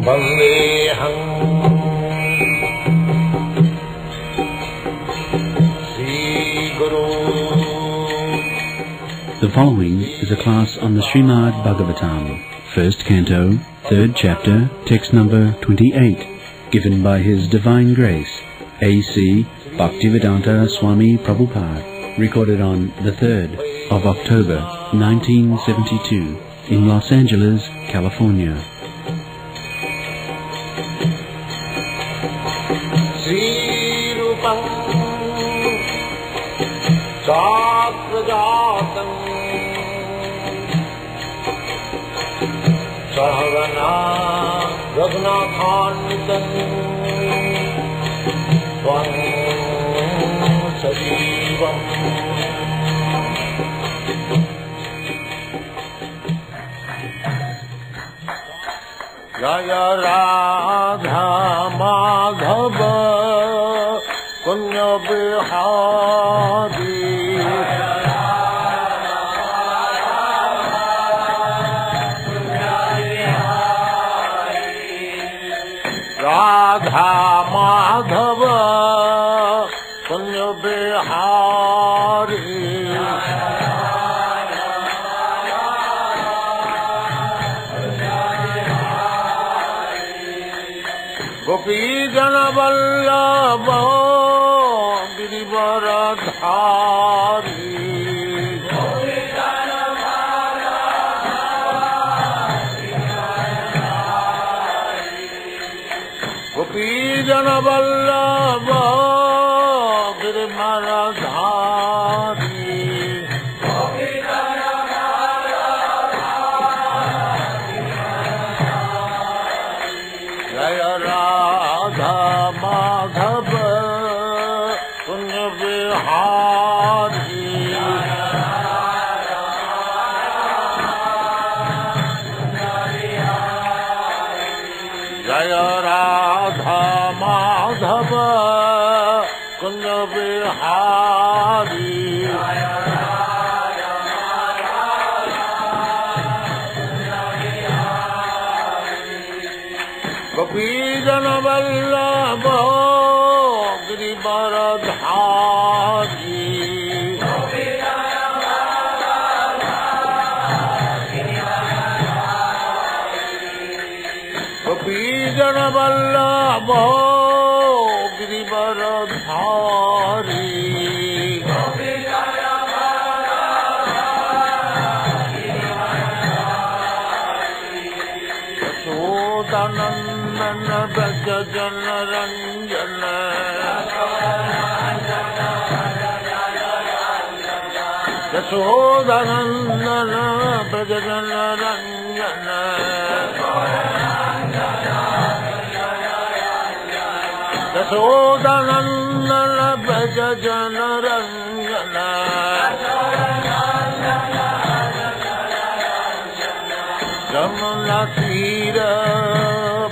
Vandeham Sri Guru. The following is a class on the Srimad Bhagavatam, first canto, third chapter, text number 28, given by His Divine Grace, A.C. Bhaktivedanta Swami Prabhupada, recorded on the 3rd of October, 1972, in Los Angeles, California. Sri Rupam Sakrajatam Sahagana Raghunathanvitam Svam Sajivam. Jaya Radha Madhava Punya Bihari. Radha Madhava Punya Bihari. Gopi Jana Vallabha Girivaradhari. Gopi Jana Vallabha Girivaradhari. Jaya Radha Madhava Punya Bihari. Jaya Radha Madhava Punya Bihari. Gopi Jana Vallabha Girivaradhari. Gopi Jana Vallabha Girivaradhari. Yashodanandana Braja Jana Ranjana. Yashodanandana Braja Jana Ranjana. Yashodanandana Braja Jana Ranjana. Jamuna Tira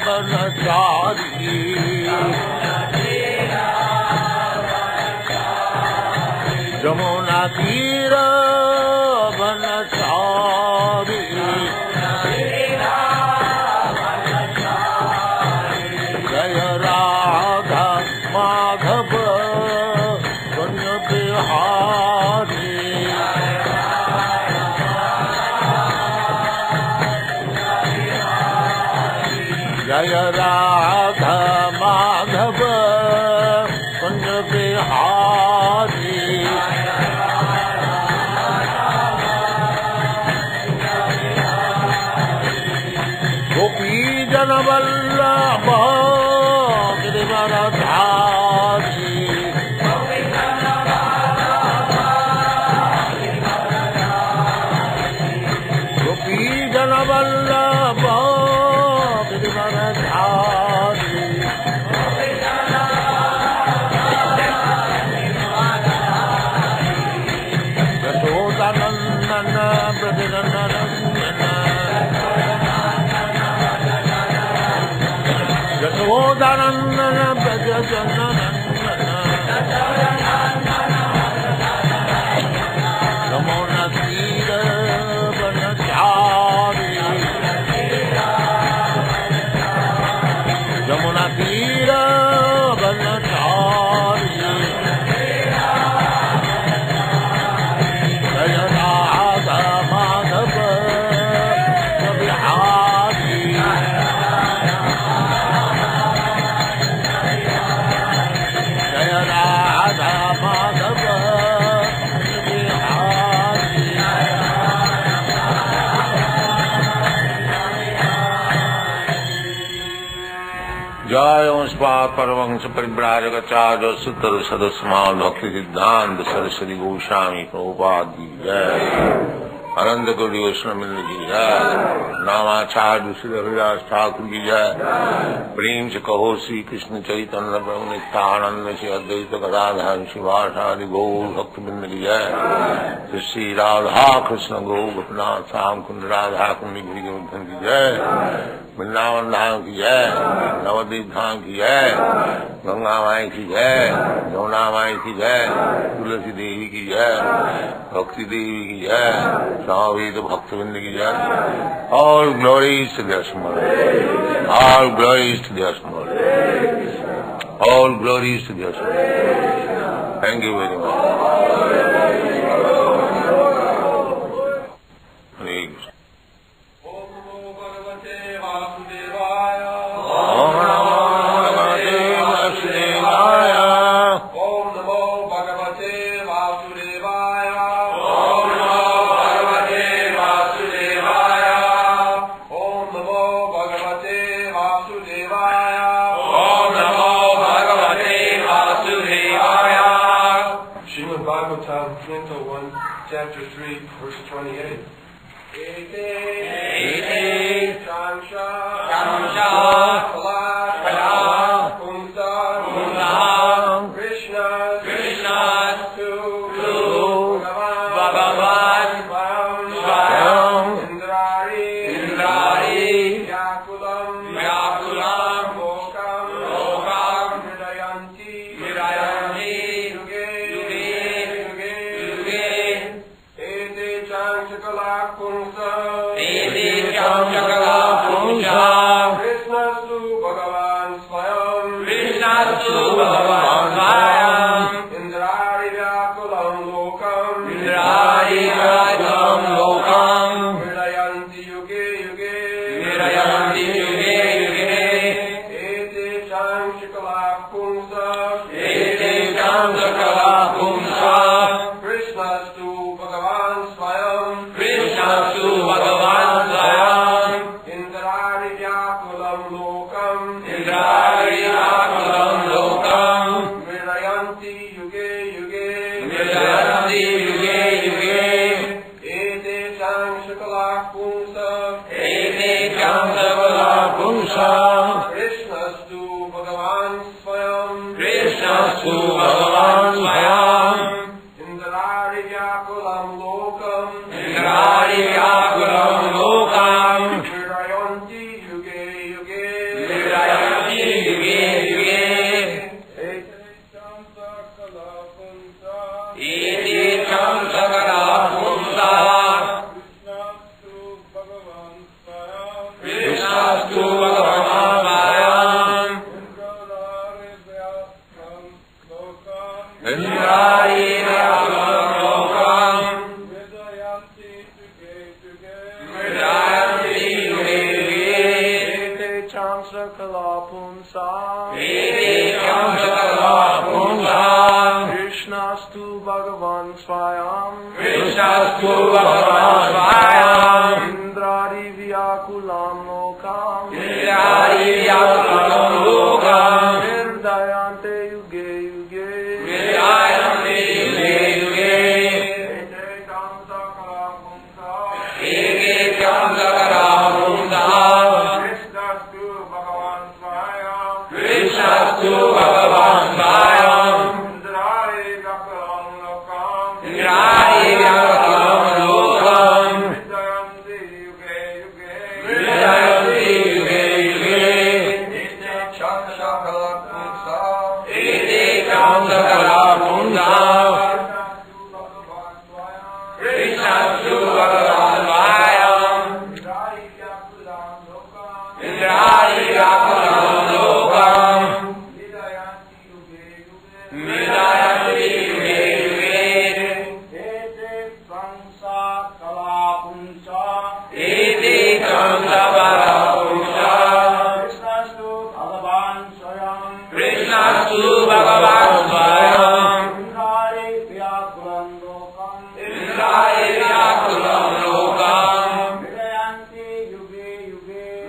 Banachari. Jamuna Tira Banachari. Jaya Radha Madhava Punya Bihari. Jaya Radha Madhava Punya Bihari. Gopi Jana Vallabha Girivaradhari. Gopi Jana Vallabha Girivaradhari. Yashodanandana Braja Jana Ranjana. Yashodanandana Braja Jana Ranjana. Jamuna Tira Banachari. जय वंशपाद परमहंस परिव्राजकाचार्य सुतर सदस्यमान भक्ति सिद्धांत सरस्वती गोस्वामी प्रभुपाद की जय। अनंत कोटि वैष्णववृंद की जय। नामाचार्य श्री हरिदास ठाकुर की जय। प्रेम से कहो श्री कृष्ण चैतन्य प्रभु नित्यानंद से अद्वैत गदाधर शिवासादि गौर भक्तवृंद की जय। श्री राधा कृष्ण गौ गोपनाथ श्याम कुंड राधा कुंड गिरिवर्धन की जय। वृंदावन धाम की जय। नवद्वीप धाम की जय। गंगा माई की जय। यमुना माई की जय। तुलसी देवी की जय। भक्ति देवी की जय। सावेद भक्तवृंद की जय। All glories to their small. All glories to their small. All glories to their small. Thank you very much. Hare Krishna. Canto 1, Chapter 3, Verse 28.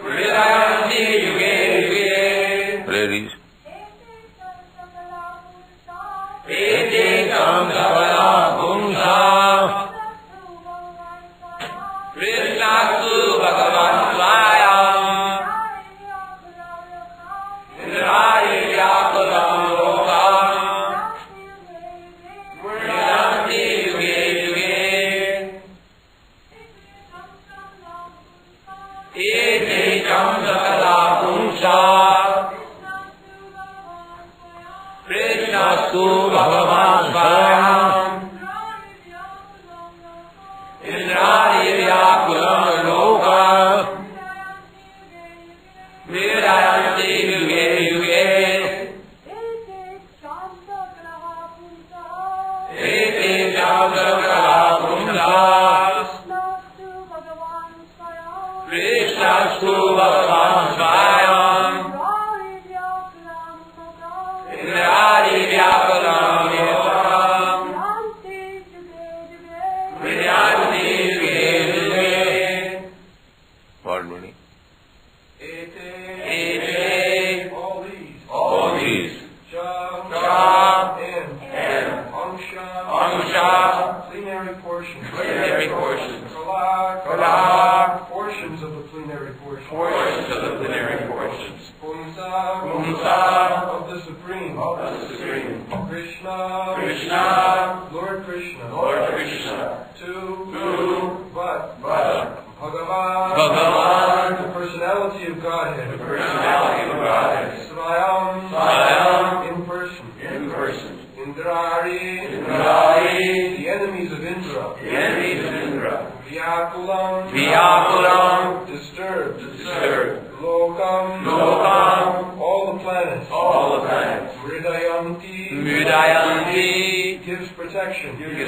Vidayante Krishnastu Bhagavan Swayam Indradi Vyakulam Loka Vedayanti Yuge Yuge Ete Chandrakala Punta Krishnastu Bhagavan Swayam Indradi Vyakulam Loka Vedayanti Yuge Yuge. What meaning? All these. Plenary portions. Portions of the plenary portions. Pumsa of the Supreme. Krishna. Lord Krishna. Two. But. Bhagavan. The personality of Godhead. Swayam. In person. Indrari. The enemies of Indra. Vyakulam. Disturbed. Lokam. All the planets. Mridayanti. Gives protection. Juge.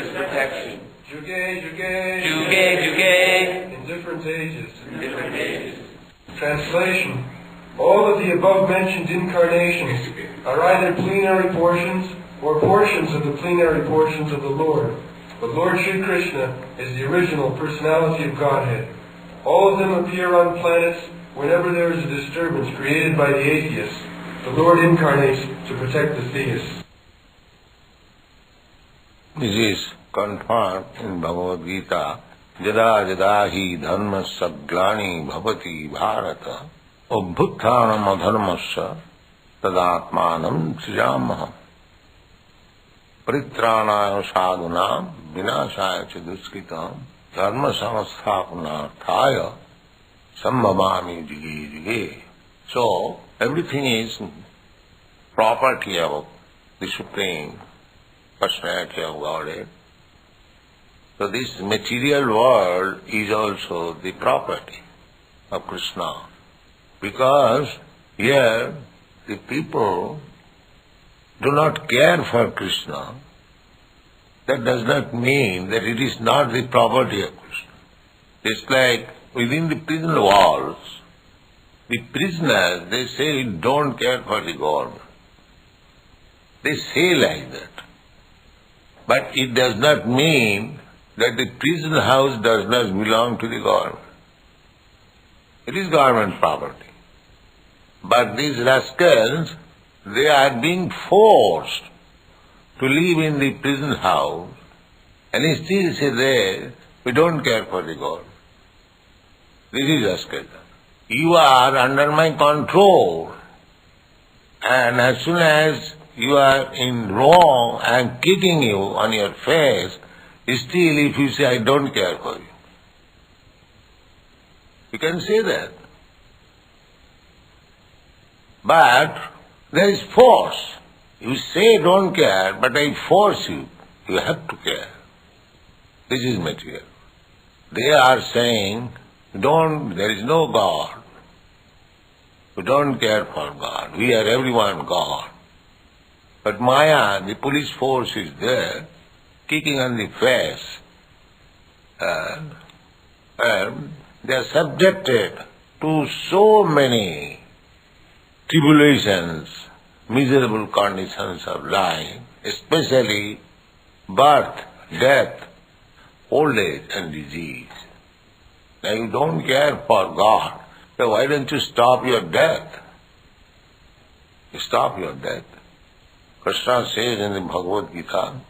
In different ages. Translation. All of the above mentioned incarnations are either plenary portions or portions of the plenary portions of the Lord. But Lord Sri Krsna is the original personality of Godhead. All of them appear on planets whenever there is a disturbance created by the atheists. The Lord incarnates to protect the theists. This is confirmed in Bhagavad Gita. Jada hi dharmasya glani bhavati bharata ubhuttanam adharmasya tadatmanam srijamaham pritranaya sadhunam vinashaya cha duskritam dharma samasthapanarthaya sambhavami juge. So, everything is property of the Supreme Personality of Godhead. So this material world is also the property of Krishna. Because here the people do not care for Krishna. That does not mean that it is not the property of Krishna. It's like within the prison walls, the prisoners, they say, don't care for the government. They say like that. But it does not mean that the prison house does not belong to the government. It is government property. But these rascals, they are being forced to live in the prison house, and still say there, we don't care for the government. This is rascal. You are under my control, and as soon as you are in wrong, I am kicking you on your face. Still, if you say, I don't care for you, you can say that. But there is force. You say don't care, but I force you. You have to care. This is material. They are saying, there is no God. We don't care for God. We are everyone God. But Maya, the police force is there, kicking on the face, and they are subjected to so many tribulations, miserable conditions of life, especially birth, death, old age and disease. Now you don't care for God, so why don't you stop your death? You stop your death. Krishna says in the Bhagavad Gita,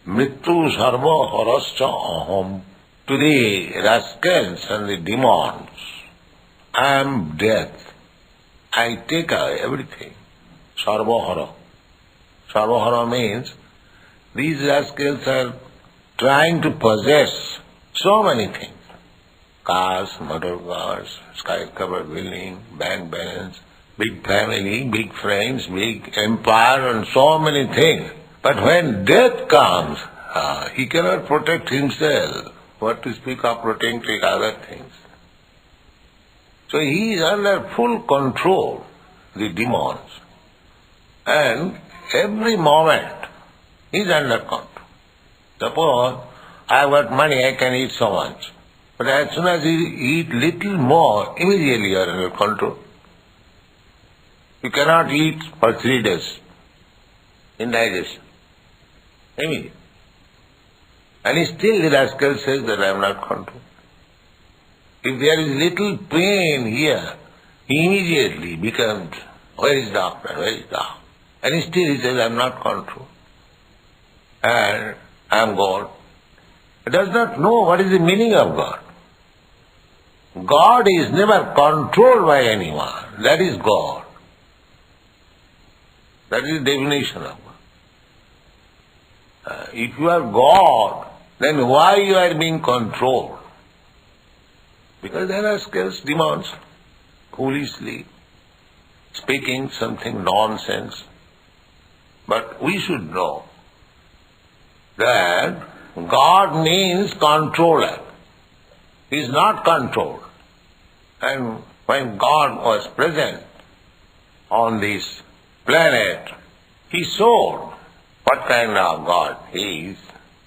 Mrityu sarva harascha aham. To the rascals and the demons, I am death. I take away everything. Sarvahara. Sarvahara means these rascals are trying to possess so many things. cars, motor cars, skyscraper building, bank balance, big family, big friends, big empire and so many things. But when death comes, he cannot protect himself. What to speak of protecting other things? So he is under full control, the demons. And every moment he is under control. Suppose I have got money, I can eat so much. But as soon as you eat little more, immediately you are under control. You cannot eat for 3 days. Indigestion. Immediately. And still the rascal says that I am not controlled. If there is little pain here, he immediately becomes, where is doctor, where is doctor? And still he says, I am not controlled. And I am God. He does not know what is the meaning of God. God is never controlled by anyone. That is God. That is the definition of God. If you are God, then why you are being controlled? Because there are scarce demons, foolishly speaking something nonsense. But we should know that God means controller. He is not controlled. And when God was present on this planet, he showed what kind of God he is.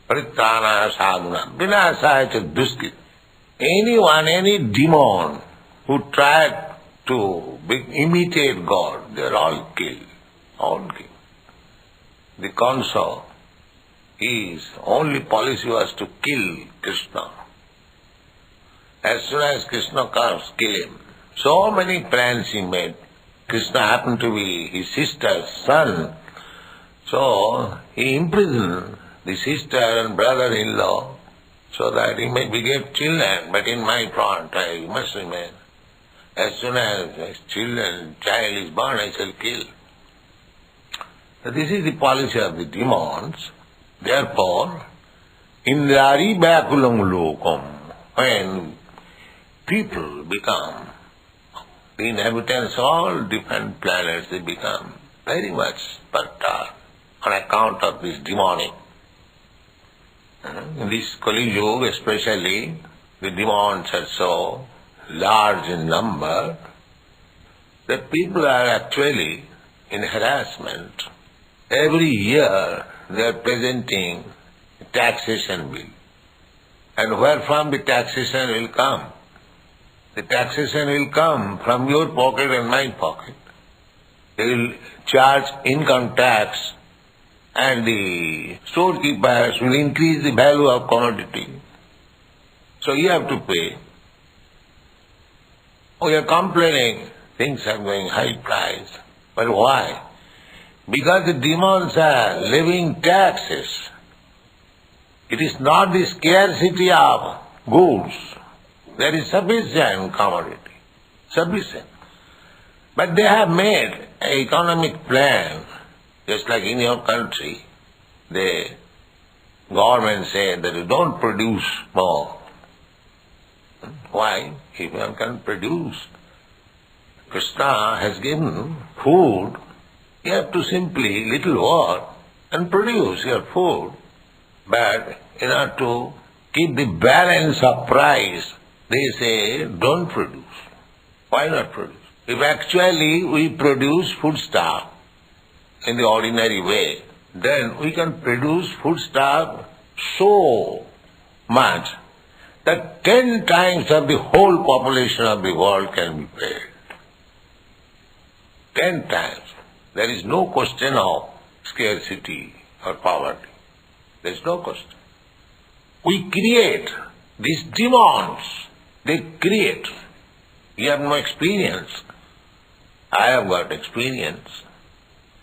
Paritrana sadhana, vinasaya cha duskit. Anyone, any demon who tried to imitate God, they are all killed. All killed. The Kansa, his only policy was to kill Krishna. As soon as Krishna comes, kill him. So many plans he made. Krishna happened to be his sister's son. So he imprisoned the sister and brother-in-law so that he may beget children. But in my front, I must remain. As soon as child is born, I shall kill. So this is the policy of the demons. Therefore, Indrari Bakulam Lokam, when people become, the inhabitants of all different planets, they become very much perturbed on account of this demonic. In this Kali Yuga especially, the demons are so large in number that people are actually in harassment. Every year they are presenting a taxation bill. And where from the taxation will come? The taxation will come from your pocket and my pocket. They will charge income tax and the storekeepers will increase the value of commodity. So you have to pay. We are complaining, things are going high price. But why? Because the demons are levying taxes. It is not the scarcity of goods. There is sufficient commodity. Sufficient. But they have made an economic plan, just like in your country. The government said that you don't produce more. Why? If one can produce. Krishna has given food. You have to simply little work and produce your food. But in order to keep the balance of price, they say, don't produce. Why not produce? If actually we produce foodstuff in the ordinary way, then we can produce foodstuff so much that 10 times of the whole population of the world can be fed. 10 times. There is no question of scarcity or poverty. There is no question. We create these demons. They create. You have no experience. I have got experience.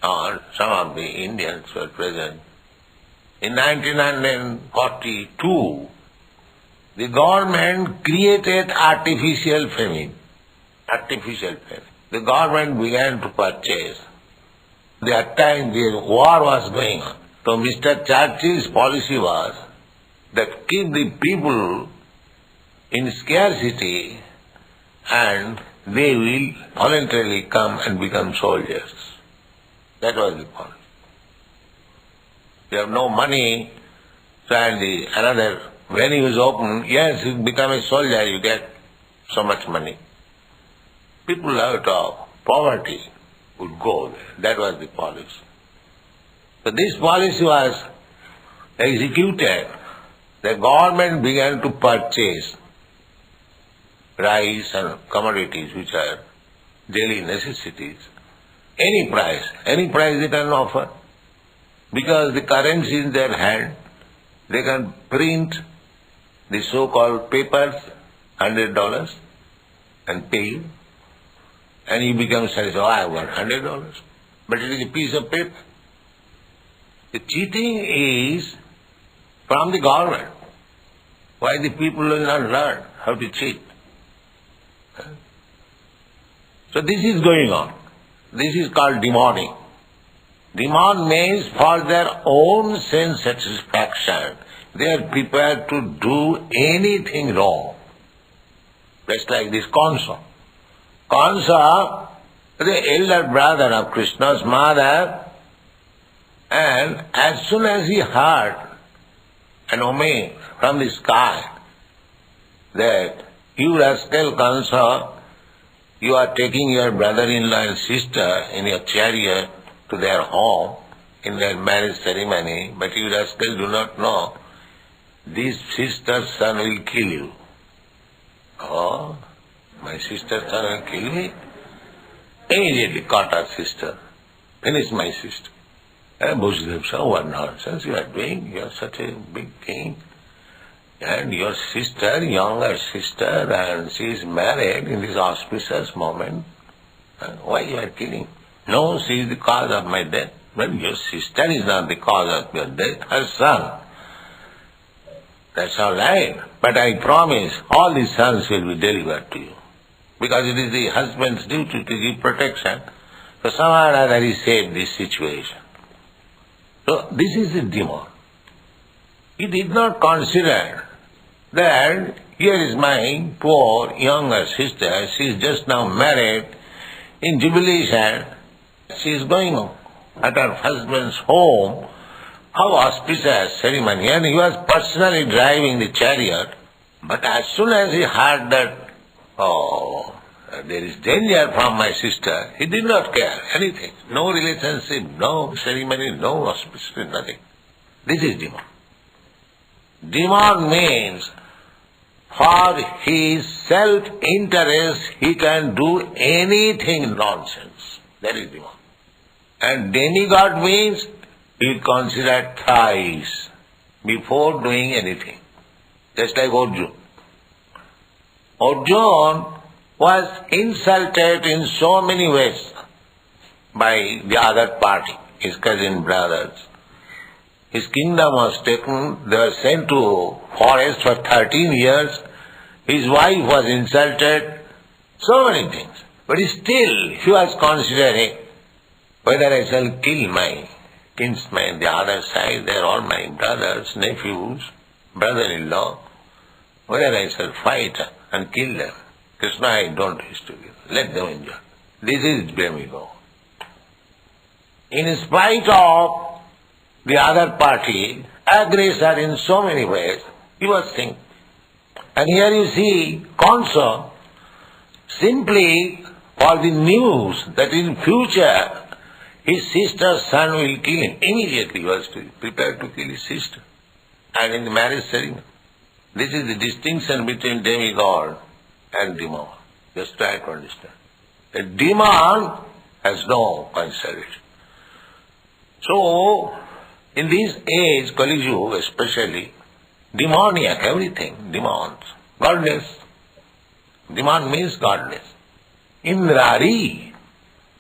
Or some of the Indians were present. In 1942, the government created artificial famine. Artificial famine. The government began to purchase. That time the war was going on. So Mr. Churchill's policy was that keep the people in scarcity, and they will voluntarily come and become soldiers. That was the point. You have no money, so and another venue is open, yes, you become a soldier, you get so much money. People out of poverty would go there. That was the policy. So this policy was executed. The government began to purchase rice and commodities which are daily necessities. Any price they can offer. Because the currency is in their hand, they can print the so-called papers, $100, and pay you. And you become satisfied, I want $100. But it is a piece of paper. The cheating is from the government. Why the people will not learn how to cheat? So this is going on. This is called demanding. Demand means for their own sense satisfaction. They are prepared to do anything wrong. Just like this Kansa. Kansa, the elder brother of Krishna's mother, and as soon as he heard an omen from the sky that you rascal Kansa, you are taking your brother-in-law and sister in your chariot to their home in their marriage ceremony, but you rascal do not know this sister's son will kill you. Oh, my sister's son will kill me? Immediately caught her sister. Finish my sister. Bhushdev Shah, what nonsense you are doing? You are such a big king. And your sister, younger sister, and she is married in this auspicious moment. Why you are killing? No, she is the cause of my death. Well, your sister is not the cause of your death, her son. That's all right. But I promise all the sons will be delivered to you. Because it is the husband's duty to give protection. So somehow or other he saved this situation. So this is the demon. He did not consider that here is my poor younger sister, she is just now married, in jubilation, she is going at her husband's home. How auspicious ceremony, and he was personally driving the chariot. But as soon as he heard that, oh, there is danger from my sister, he did not care anything. No relationship, no ceremony, no auspicious, nothing. This is demon. Demon means for his self-interest he can do anything nonsense. That is demon. And demigod means he considered thrice before doing anything. Just like Arjuna. Arjuna was insulted in so many ways by the other party, his cousin brothers. His kingdom was taken, they were sent to forest for 13 years. His wife was insulted, so many things. But still he was considering whether I shall kill my kinsmen, the other side, they are all my brothers, nephews, brother-in-law, whether I shall fight and kill them. Krishna, I don't wish to kill. Let them enjoy. This is demigod. In spite of the other party, aggressor in so many ways, he was thinking. And here you see, Kansa, simply for the news that in future his sister's son will kill him, immediately he was prepared to kill his sister. And in the marriage ceremony. This is the distinction between demigod and demon. Just try to understand. A demon has no consideration. So, in this age, Kali Yuga especially, demoniac, everything, demons, godless. Demon means godless. Indrari.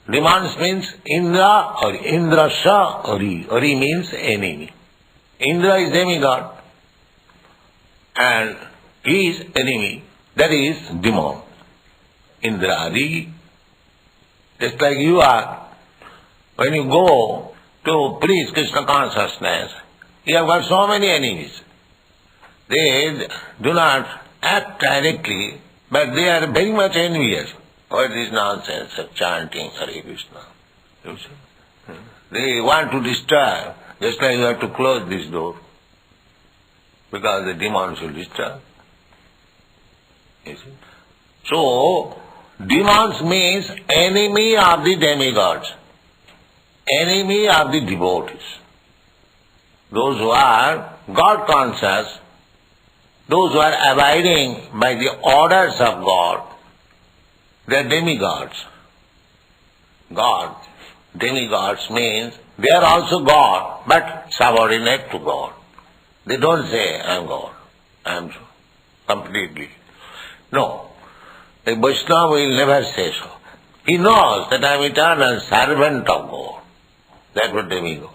Demons means Indra or Indrasha Ori. Ori means enemy. Indra is demigod and he is enemy. That is demon. Indrari. Just like you are, when you go to preach Krishna consciousness, you have got so many enemies. They do not act directly, but they are very much envious. What is nonsense of chanting Hare Krishna? You see? They want to disturb, just like you have to close this door, because the demons will disturb. You see? So, demons means enemy of the demigods, enemy of the devotees. Those who are God conscious, those who are abiding by the orders of God, they are demigods. God, demigods means they are also God, but subordinate to God. They don't say, I am God, I am completely. No, a Vaishnava will never say so. He knows that I am eternal servant of God. That was demigod.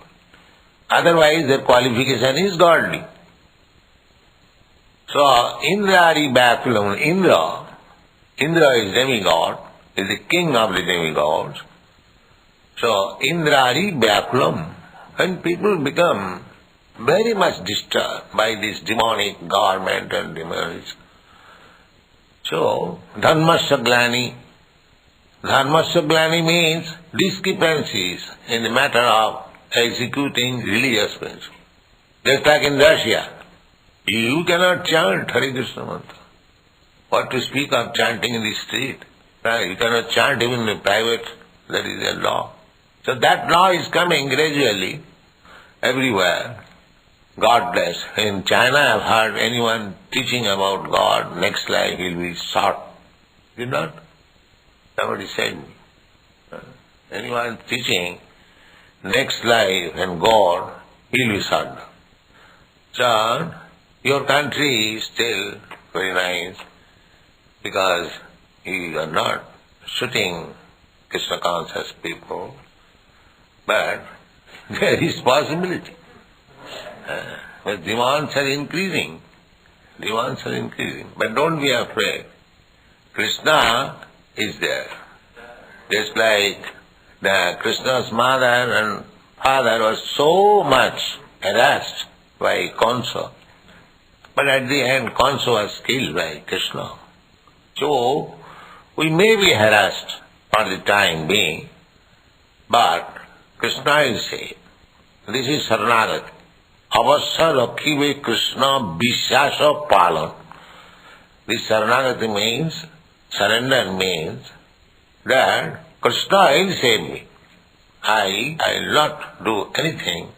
Otherwise their qualification is godly. So Indrari Bakulam, Indra is demigod, is the king of the demigods. So Indrari Bakulam, when people become very much disturbed by this demonic government and demons, so Dharmasya Glani. Dharmasya Glani means discrepancies in the matter of executing religious principles. Just like in Russia, you cannot chant Hare Krishna mantra. What to speak of chanting in the street? You cannot chant even in private, that is a law. So that law is coming gradually everywhere. God bless. In China I have heard anyone teaching about God, next life he will be shot. Did not? Somebody said me. Anyone teaching next life and God, he will be shot. So, your country is still very nice because you are not shooting Krishna conscious people, but there is possibility. But demands are increasing. Demands are increasing. But don't be afraid. Krishna is there. Just like the Krishna's mother and father was so much harassed by Kansa. But at the end Kansa was killed by Krishna. So we may be harassed for the time being, but Krishna is safe. This is Saranagati. Avasya rakhive Krishna Vishasa Palan. This Saranagati means, surrender means that Krishna will save me. I will not do anything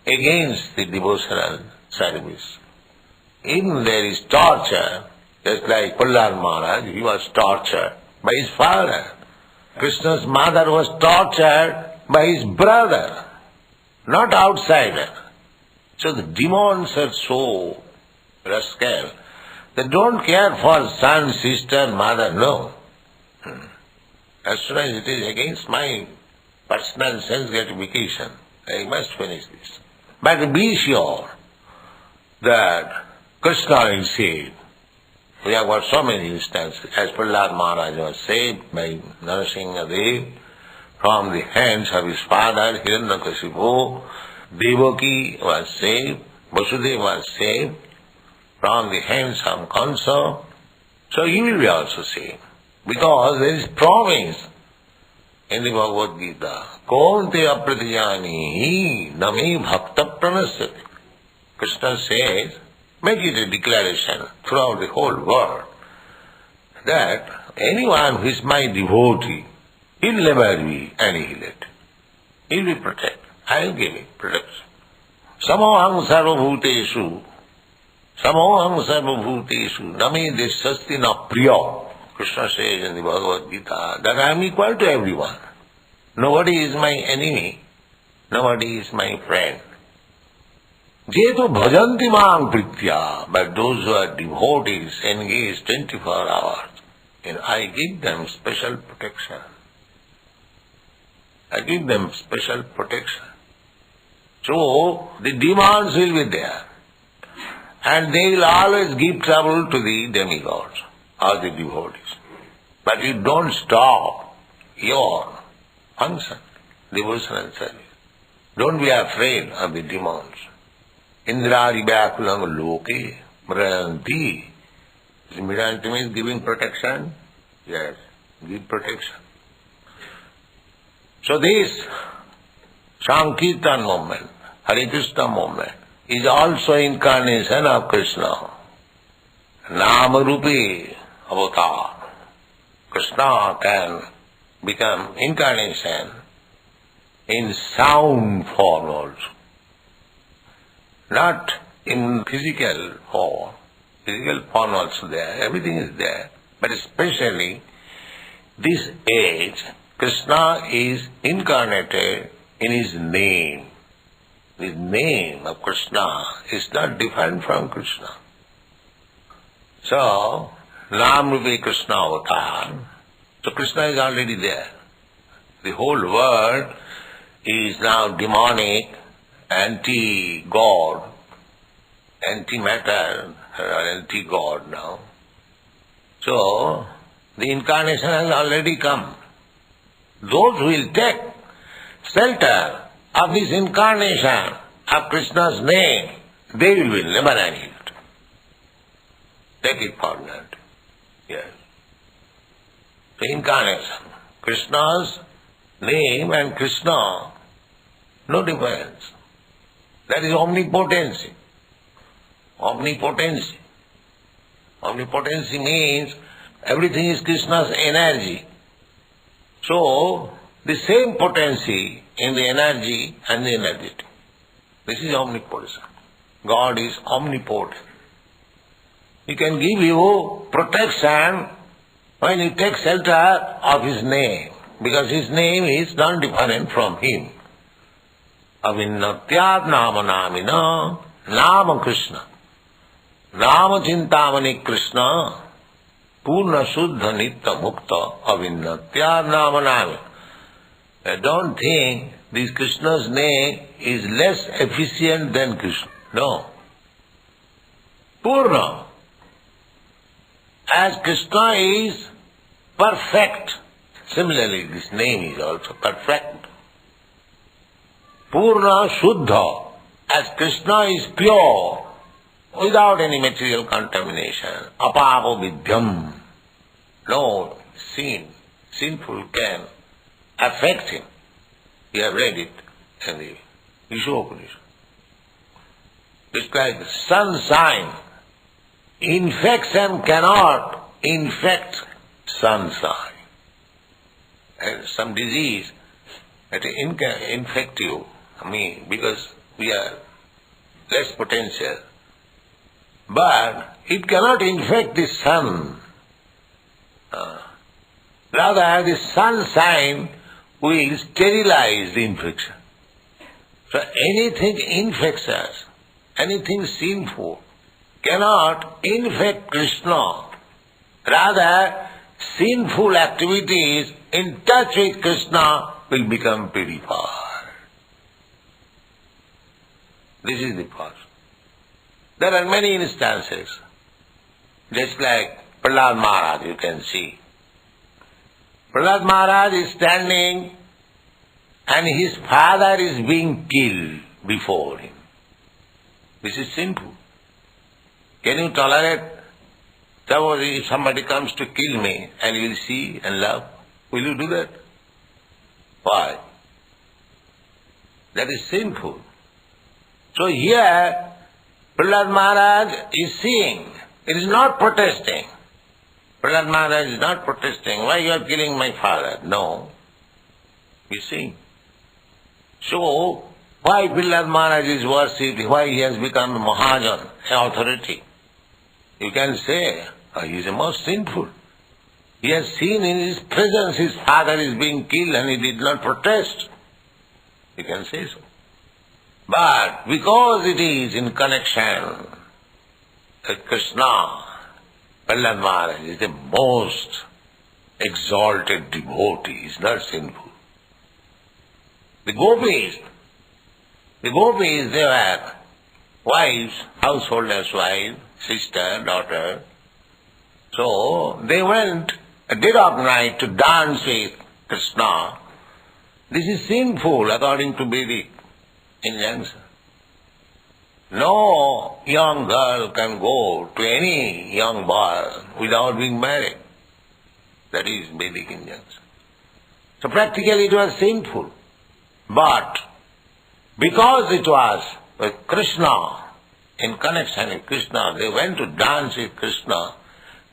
against the devotional service. Even there is torture, just like Prahlad Maharaj, he was tortured by his father. Krishna's mother was tortured by his brother, not outsider. So the demons are so rascal. They don't care for son, sister, mother, no. As soon as it is against my personal sense gratification, I must finish this. But be sure that Krishna is saved. We have got so many instances. As Prahlad Maharaj was saved by Narasimha Dev from the hands of his father, Hiranyakashipu. Devaki was saved, Vasudeva was saved from the hands of Kansa. So he will be also saved. Because there is promise in the Bhagavad Gita. Konte apratijani nami bhakta pranasyati. Krishna says, make it a declaration throughout the whole world that anyone who is my devotee, he will never be annihilated. He will be protected. I will give him protection. Samoham sarvabhuteshu nami deshasti na priya. Krishna says in the Bhagavad Gita that I am equal to everyone. Nobody is my enemy. Nobody is my friend. Jeto bhajanti mam pritya, but those who are devotees engaged 24 hours, and I give them special protection. I give them special protection. So the demons will be there, and they will always give trouble to the demigods or the devotees. But you don't stop your function, devotional service. Don't be afraid of the demons. Indrari Vyakulam Loke Mranti Immediately means giving protection. Yes, give protection. So this Sankirtan movement, Hare Krishna movement, is also incarnation of Krishna. Nama-rupi avatar. Krishna can become incarnation in sound form also. Not in physical form. Physical form also there, everything is there. But especially this age, Krishna is incarnated in his name. The name of Krishna is not different from Krishna. So, Nam-rupi Krishna avatar. So Krishna is already there. The whole world is now demonic, anti-God, anti-matter, anti-God now. So, the incarnation has already come. Those who will take shelter of this incarnation of Krishna's name, they will be never annihiled. Take it for granted. Yes. The incarnation. Krishna's name and Krishna, no difference. That is omnipotency. Omnipotency. Omnipotency means everything is Krishna's energy. So, the same potency in the energy and the energetic. This is omnipotency. God is omnipotent. He can give you protection when you take shelter of His name, because His name is not different from Him. Avinnatyad nama namina nama Krishna. Nama chintamani Krishna purna suddha nitta mukta avinnatyad nama namina. Don't think this Krishna's name is less efficient than Krishna. No. Purna. As Krishna is perfect, similarly this name is also perfect. Purna Shuddha, as Krishna is pure, without any material contamination. Apapa Vidyam, no sin, sinful can affect him. You have read it in the Ishopanishad. It's like sunshine. Infection cannot infect sunshine. And some disease that infect you, because we are less potential. But it cannot infect the sun. Rather, the sunshine will sterilize the infection. So anything infectious, anything sinful, cannot infect Krishna. Rather, sinful activities in touch with Krishna will become purified. This is the first. There are many instances, just like Prahlad Maharaj, you can see. Prahlad Maharaj is standing and his father is being killed before him. This is sinful. Can you tolerate? Suppose if somebody comes to kill me and you will see and love, will you do that? Why? That is sinful. So here, Prahlad Maharaj is seeing. It is not protesting. Prahlad Maharaj is not protesting. Why you are killing my father? No. You see. So, why Prahlad Maharaj is worshipped? Why he has become a Mahajan, an authority? You can say, he is the most sinful. He has seen in his presence his father is being killed and he did not protest. You can say so. But because it is in connection with Krishna, Prahlad Maharaj is the most exalted devotee. He is not sinful. The gopis, they were wives, householders' wives, sister, daughter. So they went at dead of night to dance with Krishna. This is sinful according to Vedic injunction. No young girl can go to any young boy without being married. That is Vedic injunction. So practically it was sinful. But because it was with Krishna, in connection with Krishna, they went to dance with Krishna.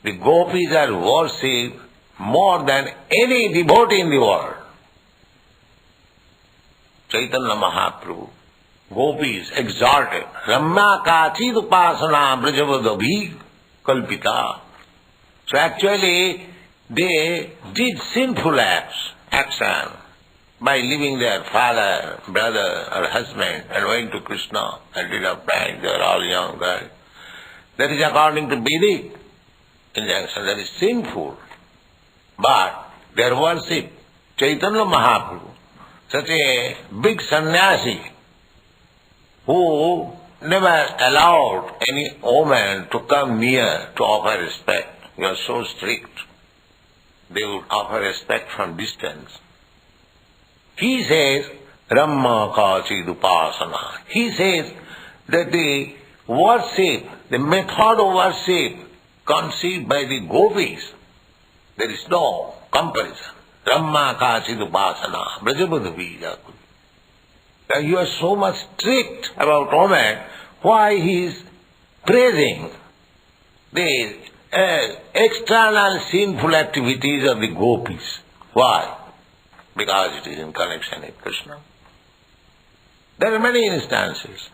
The gopis are worshipped more than any devotee in the world. Chaitanya Mahaprabhu, gopis exalted. Ramya kachid upasana brajavadabhi kalpita. So actually they did sinful action by leaving their father, brother or husband and went to Krishna and did a prank. They were all young girls. That is according to Vedic injunction. That is sinful. But their worship, Chaitanya Mahaprabhu, such a big sannyasi who never allowed any woman to come near to offer respect. He was so strict. They would offer respect from distance. He says, Ramma Kachid Upasana. He says that the worship, the method of worship conceived by the gopis, there is no comparison. Ramma Kachid Upasana, Brajabadhavi Jakudi. You are so much strict about woman, why he is praising the external sinful activities of the gopis. Why? Because it is in connection with Krishna. There are many instances.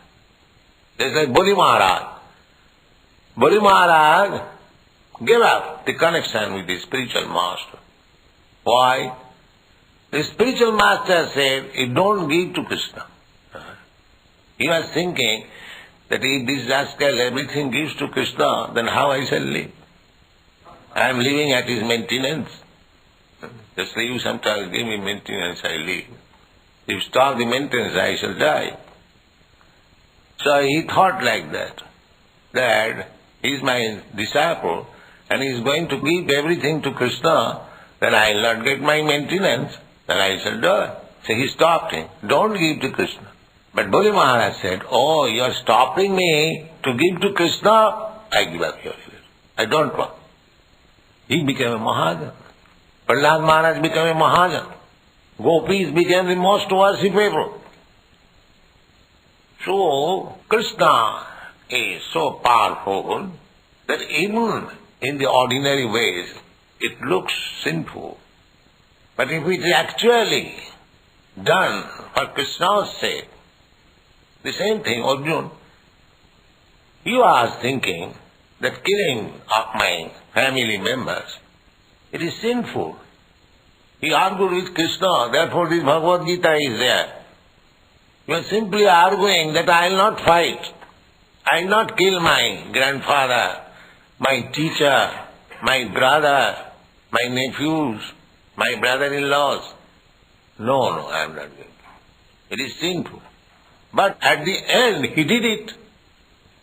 There is like Bali Maharaj. Bali Maharaj gave up the connection with the spiritual master. Why? The spiritual master said, you don't give to Krishna. He was thinking that if this rascal everything gives to Krishna, then how I shall live? I am living at his maintenance. Just leave sometimes, give me maintenance, I live. If stop the maintenance, I shall die. So he thought like that he is my disciple and he is going to give everything to Krishna, then I will not get my maintenance, then I shall die. So he stopped him. Don't give to Krishna. But Bali Maharaj said, oh, you are stopping me to give to Krishna, I give up your will. I don't want. He became a Mahajan. Prahlad Maharaj became a Mahajan. Gopis became the most worshipable. So, Krishna is so powerful that even in the ordinary ways, it looks sinful. But if it is actually done for Krishna's sake, the same thing, Arjuna, you are thinking that killing of my family members, it is sinful. He argued with Krishna, therefore this Bhagavad Gita is there. You are simply arguing that I will not fight. I will not kill my grandfather, my teacher, my brother, my nephews, my brother-in-laws. No, I am not doing it. It is sinful. But at the end he did it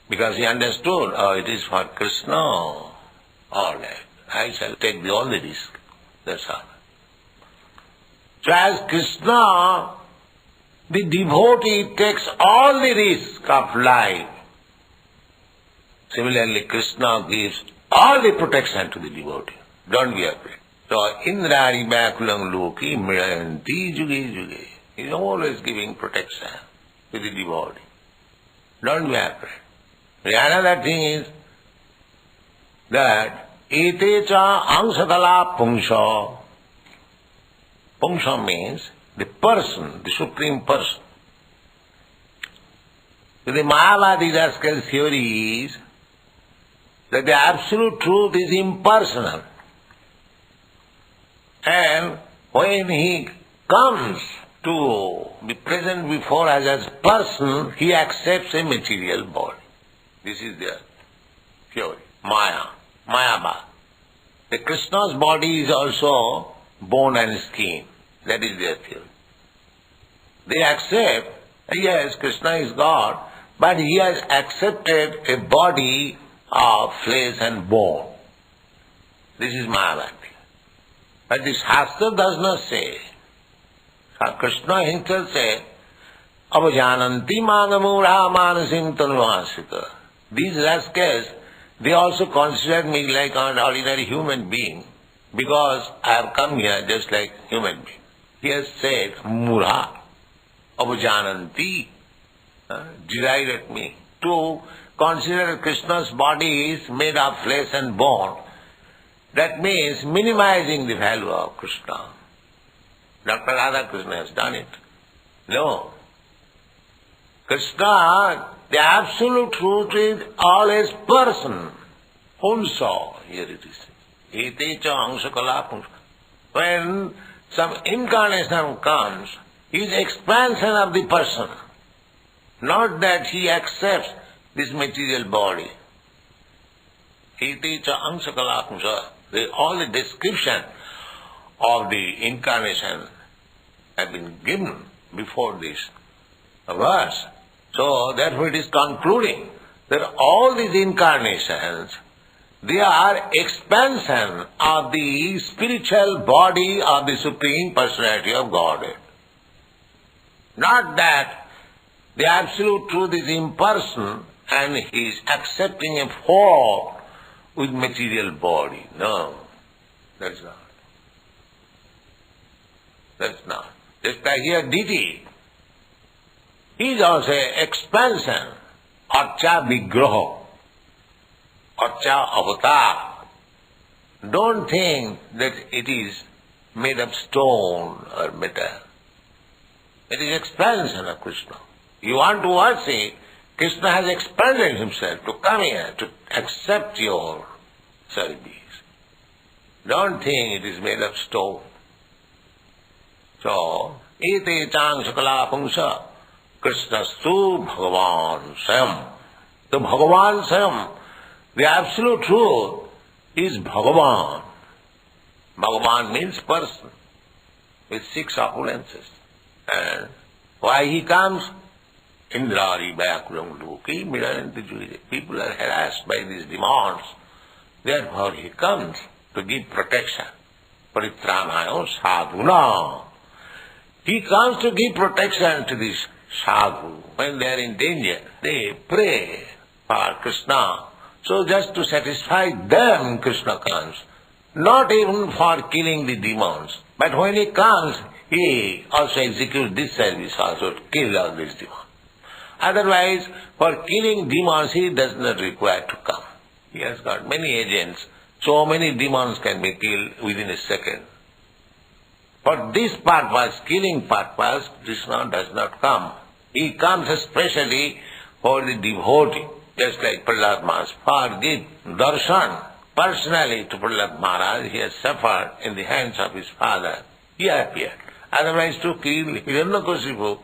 because he understood, oh, it is for Krishna. All right, I shall take all the risk. That's all. So as Krishna, the devotee takes all the risk of life. Similarly, Krishna gives all the protection to the devotee. Don't be afraid. So, Indrari Bakulam Loki Mridanti Juge Juge. He is always giving protection to the devotee. Don't be afraid. The another thing is that Etecha Angsatala Pungsha. Pungsha means the person, the supreme person. So the Mayavadi rascal theory is that the absolute truth is impersonal. And when he comes to be present before us as a person, he accepts a material body. This is their theory. Mayavad. The Krishna's body is also bone and skin. That is their theory. They accept, yes, Krishna is God, but he has accepted a body of flesh and bone. This is Mayavadi. But the Shastra does not say. Krishna himself said, avajananti mangamura manasim tanuvasita. These rascals, they also consider me like an ordinary human being because I have come here just like human being. He has said, mura, avajananti, derided me. To consider Krishna's body is made of flesh and bone, that means minimizing the value of Krishna. Dr. Radha Krishna has done it. No. Krishna, the absolute truth is always person. Punsa, here it is. Ete cha angsakala punsa. When some incarnation comes, he is expansion of the person. Not that he accepts this material body. Ete cha angsakala punsa. All the description of the incarnation have been given before this verse. So therefore it is concluding that all these incarnations, they are expansion of the spiritual body of the Supreme Personality of Godhead. Not that the absolute truth is impersonal and he is accepting a form with material body. No, that's not. That's not. Just like here deity, he is also expansion, archa vigraha, archa avatar. Don't think that it is made of stone or metal. It is expansion of Krishna. You want to worship, Krishna has expanded himself to come here, to accept your service. Don't think it is made of stone. So, ete chang sakala pungsa, Krishnastu Bhagavan Swayam. The Bhagavan Swayam, the absolute truth is Bhagavan. Bhagavan means person with 6 opulences. And why he comes? Indrari Bhayakulam Loki Mirayanti Juri. People are harassed by these demons. Therefore he comes to give protection. Paritranayo sadhuna. He comes to give protection to these sadhu. When they are in danger, they pray for Krishna. So just to satisfy them, Krishna comes. Not even for killing the demons. But when he comes, he also executes this service also to kill all these demons. Otherwise, for killing demons, he does not require to come. He has got many agents. So many demons can be killed within a second. For this purpose, killing purpose, Krishna does not come. He comes especially for the devotee, just like Prahlad Maharaj. For give darshan personally to Prahlad Maharaj, he has suffered in the hands of his father. He appeared. Otherwise to kill Hiranyakashipu,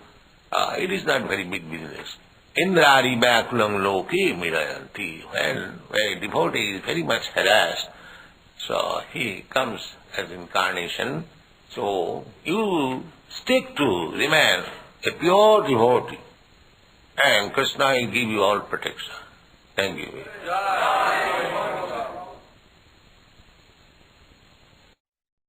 it is not very big business. Indrari Bhayakulam Loki Mirayanti. When a devotee is very much harassed, so he comes as incarnation. So you stick to remain a pure devotee, and Krishna will give you all protection. Thank you.